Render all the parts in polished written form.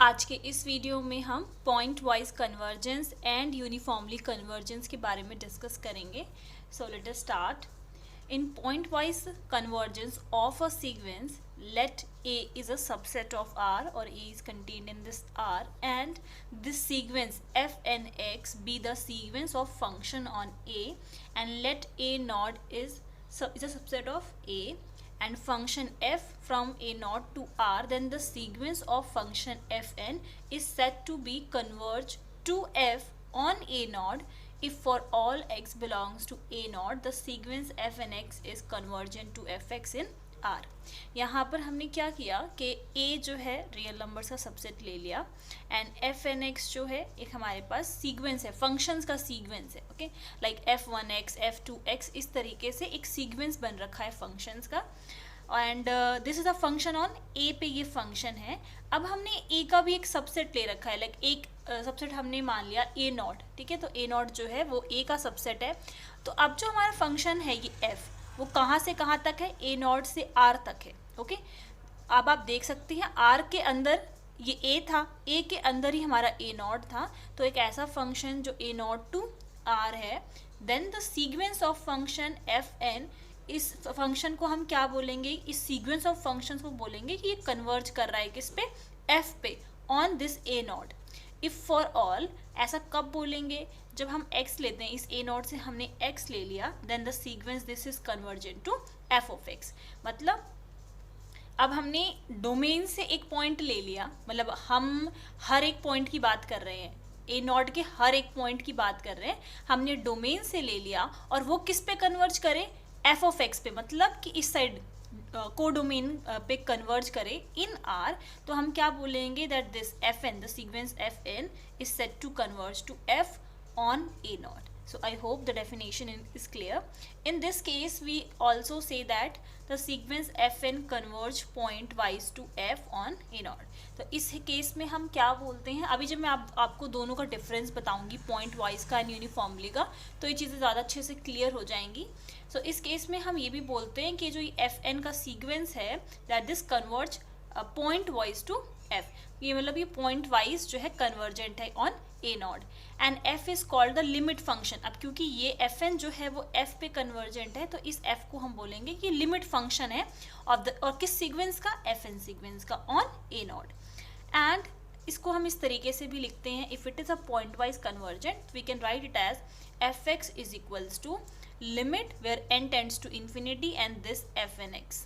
आज के इस वीडियो में हम point wise convergence and uniformly convergence के बारे में डिस्कस करेंगे. So let us start. In point-wise convergence of a sequence, let A is a subset of R, or A is contained in this R, and this sequence f and x be the sequence of function on A, and let A naught is a subset of A, and function f from A naught to R, then the sequence of function fn is said to be converge to f on A naught if for all x belongs to A naught the sequence f and x is convergent to fx in R. यहाँ पर हमने क्या किया कि A जो है real numbers का subset ले लिया एंड f एंड x जो है एक हमारे पास सीक्वेंस है, फंक्शंस का सीक्वेंस है. ओके, लाइक f1x f2x इस तरीके से एक सीक्वेंस बन रखा है फंक्शंस का. And this is a function on A पे ये फंक्शन है. अब हमने ए का भी एक सबसेट ले रखा है, लाइक एक सबसेट हमने मान लिया ए नॉट. ठीक है, तो ए नॉट जो है वो ए का सबसेट है. तो अब जो हमारा फंक्शन है ये एफ, वो कहाँ से कहाँ तक है, ए नॉट से आर तक है. ओके, अब आप देख सकते हैं आर के अंदर ये ए था, ए के अंदर ही हमारा ए नॉट था. तो एक ऐसा फंक्शन जो ए नॉट टू आर है, then the sequence of function f n, इस फंक्शन को हम क्या बोलेंगे, इस सीक्वेंस ऑफ फंक्शंस को बोलेंगे कि ये कन्वर्ज कर रहा है किस पे, एफ पे, on this A not. If for all, ऐसा कब बोलेंगे, जब हम x लेते हैं, इस a नॉट से हमने x ले लिया, then the sequence this is convergent to f of x. मतलब अब हमने डोमेन से एक पॉइंट ले लिया, मतलब हम हर एक पॉइंट की बात कर रहे हैं, ए नॉट के हर एक पॉइंट की बात कर रहे हैं, हमने डोमेन से ले लिया और वो किस पे कन्वर्ज करे, एफ ऑफ एक्स पे. मतलब कि इस साइड कोडोमेन पे कन्वर्ज करे इन आर. तो हम क्या बोलेंगे, that this f n, the sequence f n is set to converge to f on A naught. So I hope the definition is clear. In this case we also say that the sequence fn converge point wise to f on A naught. तो इस case में हम क्या बोलते हैं, अभी जब मैं आपको दोनों का डिफरेंस बताऊंगी, पॉइंट वाइज का एंड यूनिफॉर्मली का, तो ये चीज़ें ज़्यादा अच्छे से क्लियर हो जाएंगी. सो इस केस में हम ये भी बोलते हैं कि जो ये एफ एन का सीक्वेंस है, that this converge point wise to f. ये मतलब ये पॉइंट वाइज जो है कन्वर्जेंट है on A naught. And f is called the limit function. अब क्योंकि ये एफ एन जो है वो एफ पे कन्वर्जेंट है, तो इस एफ को हम बोलेंगे कि लिमिट फंक्शन है ऑफ द, और किस सीक्वेंस का, एफ एन सीक्वेंस का ऑन ए नॉट. एंड इसको हम इस तरीके से भी लिखते हैं, if it is a point wise convergent we can write it as f x is equals to limit where n tends to infinity and this f n x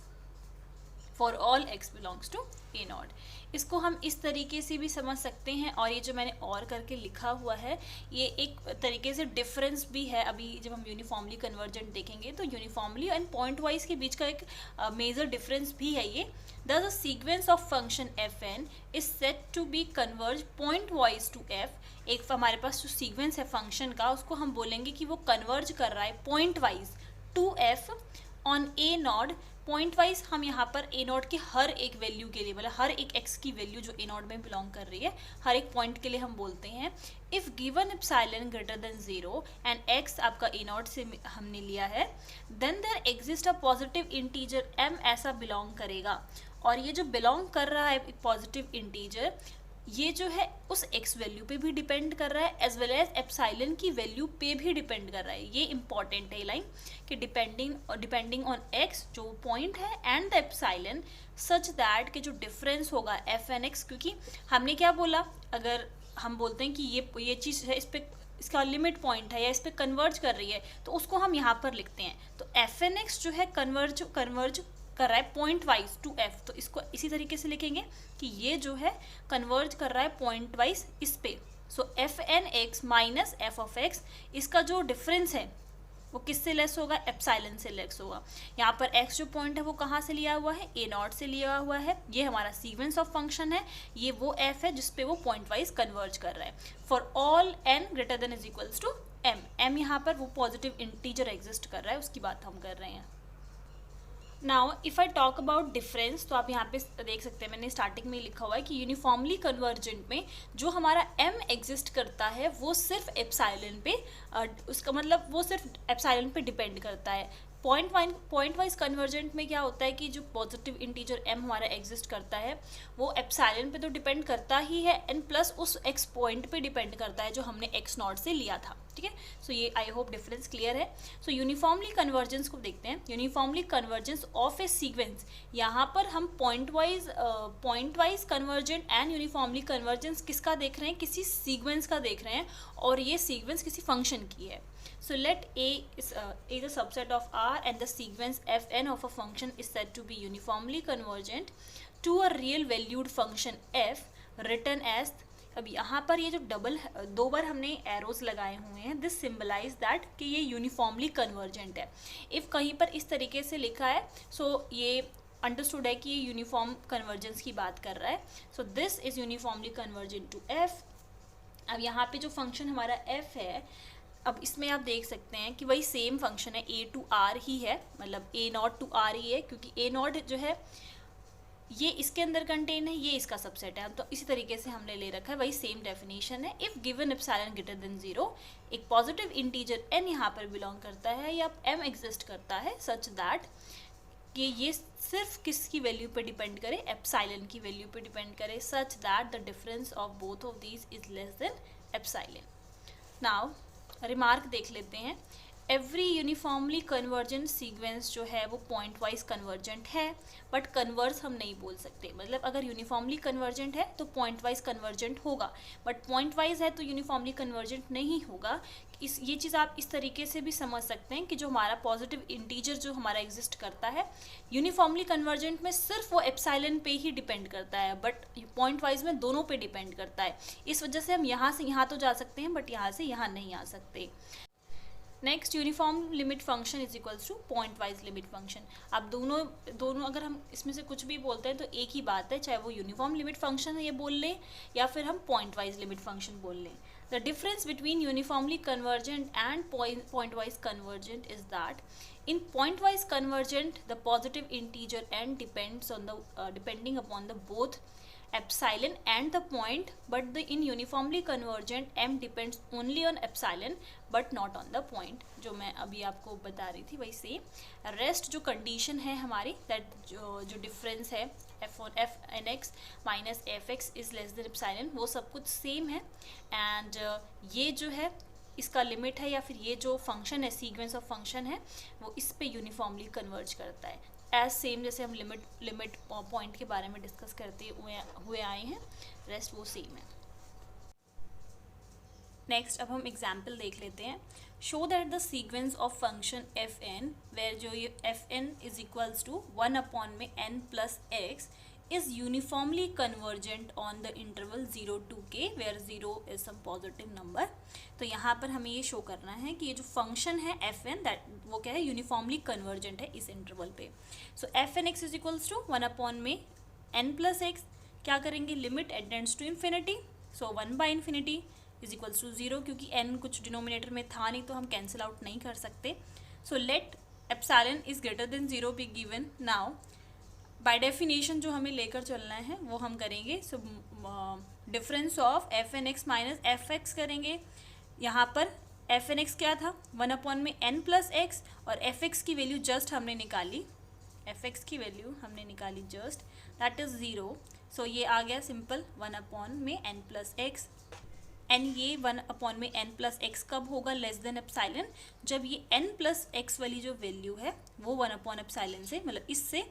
for all x belongs to A naught. इसको हम इस तरीके से भी समझ सकते हैं, और ये जो मैंने और करके लिखा हुआ है ये एक तरीके से डिफरेंस भी है. अभी जब हम यूनिफॉर्मली कन्वर्जेंट देखेंगे तो यूनिफॉर्मली एंड पॉइंट वाइज के बीच का एक मेजर डिफरेंस भी है ये. The sequence of function f n is set to be converge point wise to f. एक हमारे पास जो सीक्वेंस है फंक्शन का, उसको हम बोलेंगे कि वो कन्वर्ज कर रहा है point wise to f on A naught. Point wise हम यहाँ पर ए नॉट के हर एक वैल्यू के लिए, मतलब हर एक एक्स की वैल्यू जो ए नॉट में बिलोंग कर रही है, हर एक पॉइंट के लिए हम बोलते हैं if given epsilon greater than 0 and x आपका ए नॉट से हमने लिया है, then there exist a positive integer m ऐसा बिलोंग करेगा. और ये जो बिलोंग कर रहा है एक पॉजिटिव इंटीजर, ये जो है उस x वैल्यू पे भी डिपेंड कर रहा है, एज वेल एज एप्सिलॉन की वैल्यू पे भी डिपेंड कर रहा है. ये इंपॉर्टेंट है लाइन, कि डिपेंडिंग ऑन x जो पॉइंट है and the epsilon, such that कि जो डिफरेंस होगा एफ एन एक्स, क्योंकि हमने क्या बोला, अगर हम बोलते हैं कि ये चीज़ है, इस पे इसका लिमिट पॉइंट है या इस पे कन्वर्ज कर रही है, तो उसको हम यहाँ पर लिखते हैं. तो एफ एन एक्स जो है कन्वर्ज कर रहा है पॉइंट वाइज टू एफ, तो इसको इसी तरीके से लिखेंगे कि ये जो है कन्वर्ज कर रहा है पॉइंट वाइज इस पे. So f n x minus f of x, इसका जो डिफरेंस है वो किससे लेस होगा, एप्सिलॉन से लेस होगा. यहाँ पर एक्स जो पॉइंट है वो कहाँ से लिया हुआ है, ए नॉट से लिया हुआ है. ये हमारा सीक्वेंस ऑफ फंक्शन है, ये वो एफ है जिसपे वो पॉइंट वाइज कन्वर्ज कर रहा है. For all n greater than is equals to m. M यहाँ पर वो पॉजिटिव इंटीजर एग्जिस्ट कर रहा है, उसकी बात हम कर रहे हैं. Now if I talk about difference, तो आप यहाँ पे देख सकते हैं मैंने स्टार्टिंग में लिखा हुआ है कि यूनिफॉर्मली कन्वर्जेंट में जो हमारा m एग्जिस्ट करता है वो सिर्फ एप्सिलॉन पे, उसका मतलब वो सिर्फ एप्सिलॉन पे डिपेंड करता है. पॉइंट वाइज कन्वर्जेंट में क्या होता है कि जो पॉजिटिव इंटीजर m हमारा एग्जिस्ट करता है वो एप्सिलॉन पे तो डिपेंड करता ही है एंड प्लस उस x पॉइंट पे डिपेंड करता है जो हमने x नॉट से लिया था, ठीक है। सो ये आई होप डिफरेंस क्लियर है। सो यूनिफॉर्मली कन्वर्जेंस को देखते हैं। Uniformly convergence of A sequence, यहाँ पर हम point wise convergent and uniformly convergence किसका देख रहे हैं, किसी सीक्वेंस का देख रहे हैं और ये सीक्वेंस किसी फंक्शन की है। So let A is a subset of R and the sequence fn of a function is said to be uniformly convergent to a real valued function f written as। अब यहाँ पर ये जो दो बार हमने एरोज लगाए हुए हैं, दिस सिम्बलाइज दैट कि ये यूनिफॉर्मली कन्वर्जेंट है। इफ़ कहीं पर इस तरीके से लिखा है सो ये अंडरस्टूड है कि ये यूनिफॉर्म कन्वर्जेंस की बात कर रहा है। So this is uniformly convergent to f। अब यहाँ पे जो फंक्शन हमारा f है, अब इसमें आप देख सकते हैं कि वही सेम फंक्शन है, a टू r ही है, मतलब a नॉट टू r ही है, क्योंकि a नॉट जो है ये इसके अंदर कंटेन है, ये इसका सबसेट है, तो इसी तरीके से हमने ले रखा है, वही सेम डेफिनेशन है। If given epsilon greater than 0, एक पॉजिटिव इंटीजर n यहाँ पर बिलोंग करता है या m एग्जिस्ट करता है सच दैट कि ये सिर्फ किसकी वैल्यू पे डिपेंड करे, एप्सिलॉन की वैल्यू पे डिपेंड करे, such that the difference of both of these is less than epsilon. Now remark देख लेते हैं। एवरी यूनिफॉर्मली कन्वर्जेंट सीक्वेंस जो है वो पॉइंट वाइज कन्वर्जेंट है, बट कन्वर्स हम नहीं बोल सकते। मतलब अगर यूनिफॉर्मली कन्वर्जेंट है तो पॉइंट वाइज कन्वर्जेंट होगा, बट पॉइंट वाइज है तो यूनिफॉर्मली कन्वर्जेंट नहीं होगा। ये चीज़ आप इस तरीके से भी समझ सकते हैं कि जो हमारा पॉजिटिव इंटीजर जो हमारा एग्जिस्ट करता है यूनिफॉर्मली कन्वर्जेंट में सिर्फ वो एप्सिलॉन पे ही डिपेंड करता है, बट पॉइंट वाइज में दोनों पे डिपेंड करता है। इस वजह से हम यहाँ से यहाँ तो जा सकते हैं बट यहाँ से यहाँ नहीं आ सकते। Next, uniform limit function is equals two point wise limit function. अब दोनों अगर हम इसमें से कुछ भी बोलते हैं तो एक ही बात है, चाहे वो यूनिफॉर्म लिमिट फंक्शन है ये बोल लें या फिर हम पॉइंट वाइज लिमिट फंक्शन बोल लें। The difference between uniformly convergent and point-wise convergent is that in point-wise convergent, the positive integer n depends on the depending upon the both epsilon and the point, but in uniformly convergent m depends only on epsilon but not on the point। जो मैं अभी आपको बता रही थी वही same rest जो condition है हमारी, दैट जो डिफरेंस है f(n(x) minus f(x) is less than epsilon, वो सब कुछ सेम है। एंड ये जो है इसका लिमिट है या फिर ये जो फंक्शन है सीक्वेंस ऑफ फंक्शन है वो इस पे यूनिफॉर्मली कन्वर्ज करता है, एज सेम जैसे हम लिमिट पॉइंट के बारे में डिस्कस करते हुए आए हैं, रेस्ट वो सेम है। नेक्स्ट, अब हम एग्जाम्पल देख लेते हैं। Show that the sequence of function f n where जो ये f n is equals to 1 upon में n plus x is uniformly convergent on the interval 0 to k where 0 is some positive number. तो यहाँ पर हमें ये show करना है कि ये जो फंक्शन है एफ एन दैट वो क्या है, यूनिफॉर्मली कन्वर्जेंट है इस इंटरवल पे। So f n x is equals to 1 upon में n प्लस एक्स, क्या करेंगे, limit at tends to infinity, so 1 by infinity is equals to 0, क्योंकि n कुछ डिनोमिनेटर में था नहीं तो हम कैंसिल आउट नहीं कर सकते। So let epsilon is greater than 0 be given. Now by definition जो हमें लेकर चलना है वो हम करेंगे, so difference of f n x minus f x करेंगे। यहाँ पर एफ एन एक्स क्या था, 1 अपॉन में n प्लस एक्स, और एफ एक्स की वैल्यू जस्ट हमने निकाली, एफ एक्स की वैल्यू हमने निकाली जस्ट, दैट इज 0। सो ये आ गया सिंपल 1 अपॉन में n प्लस एक्स, एन ये 1 अपॉन में n प्लस एक्स कब होगा लेस देन एप्सिलॉन, जब ये n प्लस एक्स वाली जो वैल्यू है वो 1 अपॉन एप्सिलॉन से, मतलब इससे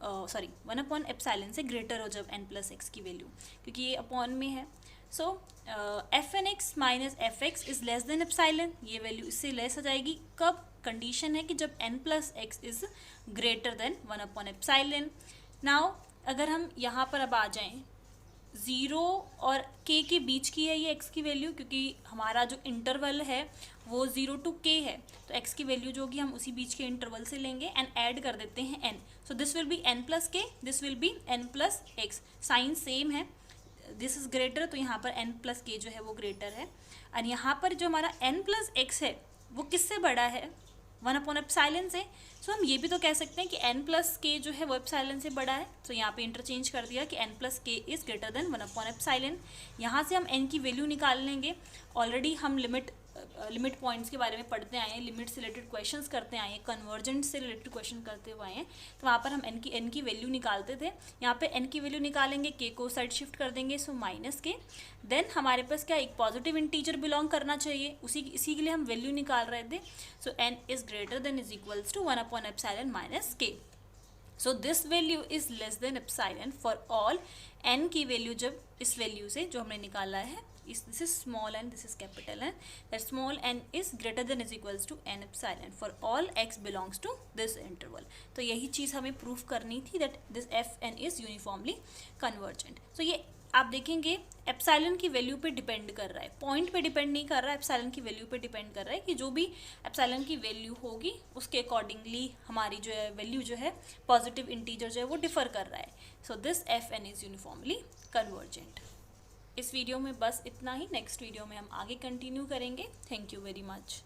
1 अपॉन एप्सिलॉन से ग्रेटर हो जब n प्लस एक्स की वैल्यू, क्योंकि ये अपॉन में है। So f n x minus f x is less than epsilon, ये वैल्यू इससे लेस हो जाएगी कब, कंडीशन है कि जब n plus x is greater than 1 upon epsilon. Now अगर हम यहाँ पर अब आ जाएं, 0 और k के बीच की है ये x की वैल्यू, क्योंकि हमारा जो इंटरवल है वो 0 to k है, तो x की वैल्यू जो होगी हम उसी बीच के इंटरवल से लेंगे एंड ऐड कर देते हैं n। So this will be n plus k, this will be n plus x, sign same है, दिस इज ग्रेटर, तो यहाँ पर n प्लस k जो है वो ग्रेटर है। और यहाँ पर जो हमारा n प्लस x है वो किससे बड़ा है, 1 अपॉन एप्सिलॉन से। सो हम ये भी तो कह सकते हैं कि n प्लस के जो है वो एप्सिलॉन से बड़ा है, तो यहाँ पे इंटरचेंज कर दिया कि n प्लस के is greater than 1 upon epsilon. यहाँ से हम n की वैल्यू निकाल लेंगे, ऑलरेडी हम लिमिट लिमिट पॉइंट्स के बारे में पढ़ते आए हैं, लिमिट से रिलेटेड क्वेश्चंस करते आए हैं, कन्वर्जेंट से रिलेटेड क्वेश्चन करते हुए आए हैं, तो वहाँ पर हम एन की वैल्यू निकालते थे। यहाँ पे एन की वैल्यू निकालेंगे, के को साइड शिफ्ट कर देंगे, सो माइनस के, देन हमारे पास क्या एक पॉजिटिव इंटीजर बिलोंग करना चाहिए, इसी के लिए हम वैल्यू निकाल रहे थे। So n is greater than is equals to 1/एप्सिलॉन minus k. So this value is less than epsilon for all n की वैल्यू, जब इस वैल्यू से जो हमने निकाला है, this is small n, this is capital N, that small n is greater than is equals to n epsilon for all x belongs to this interval। तो यही चीज़ हमें प्रूफ करनी थी, that this fn is uniformly convergent। तो ये आप देखेंगे epsilon की वैल्यू पे डिपेंड कर रहा है, पॉइंट पे डिपेंड नहीं कर रहा है, एप्सिलॉन की वैल्यू पे डिपेंड कर रहा है कि जो भी एप्सिलॉन की वैल्यू होगी उसके अकॉर्डिंगली हमारी जो है वैल्यू जो है पॉजिटिव इंटीजर जो है वो डिफर कर रहा है। So this fn is uniformly convergent. इस वीडियो में बस इतना ही, नेक्स्ट वीडियो में हम आगे कंटिन्यू करेंगे। Thank you very much.